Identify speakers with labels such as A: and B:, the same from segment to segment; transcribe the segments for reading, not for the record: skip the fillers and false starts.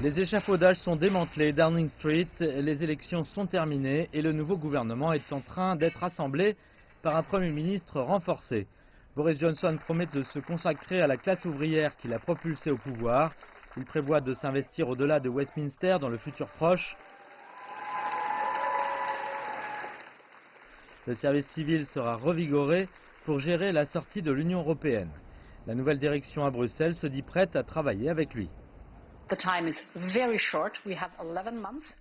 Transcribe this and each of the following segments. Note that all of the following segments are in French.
A: Les échafaudages sont démantelés, Downing Street, les élections sont terminées et le nouveau gouvernement est en train d'être assemblé par un Premier ministre renforcé. Boris Johnson promet de se consacrer à la classe ouvrière qu'il a propulsée au pouvoir. Il prévoit de s'investir au-delà de Westminster dans le futur proche. Le service civil sera revigoré pour gérer la sortie de l'Union européenne. La nouvelle direction à Bruxelles se dit prête à travailler avec lui.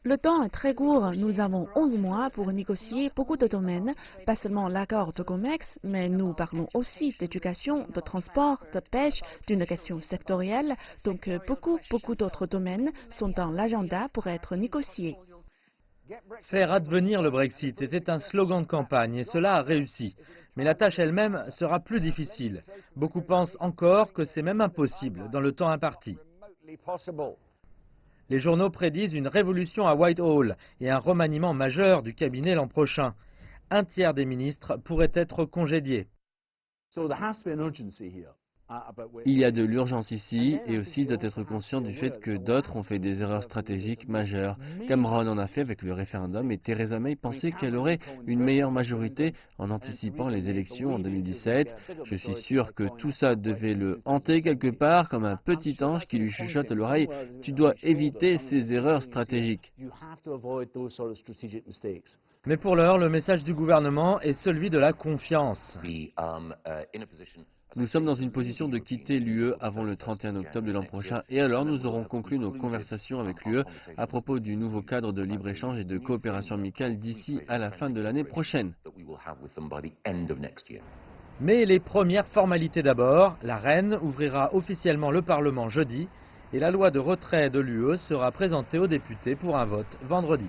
B: Le temps est très court. Nous avons 11 mois pour négocier beaucoup de domaines, pas seulement l'accord de commerce, mais nous parlons aussi d'éducation, de transport, de pêche, d'une question sectorielle. Donc beaucoup d'autres domaines sont dans l'agenda pour être négociés.
A: Faire advenir le Brexit était un slogan de campagne et cela a réussi. Mais la tâche elle-même sera plus difficile. Beaucoup pensent encore que c'est même impossible dans le temps imparti. Les journaux prédisent une révolution à Whitehall et un remaniement majeur du cabinet l'an prochain. Un tiers des ministres pourraient être congédiés.
C: Il y a de l'urgence ici et aussi doit être conscient du fait que d'autres ont fait des erreurs stratégiques majeures. Cameron en a fait avec le référendum et Theresa May pensait qu'elle aurait une meilleure majorité en anticipant les élections en 2017. Je suis sûr que tout ça devait le hanter quelque part comme un petit ange qui lui chuchote à l'oreille « Tu dois éviter ces erreurs stratégiques ».
A: Mais pour l'heure, le message du gouvernement est celui de la confiance.
C: Nous sommes dans une position de quitter l'UE avant le 31 octobre de l'an prochain et alors nous aurons conclu nos conversations avec l'UE à propos du nouveau cadre de libre-échange et de coopération amicale d'ici à la fin de l'année prochaine.
A: Mais les premières formalités d'abord, la reine ouvrira officiellement le Parlement jeudi et la loi de retrait de l'UE sera présentée aux députés pour un vote vendredi.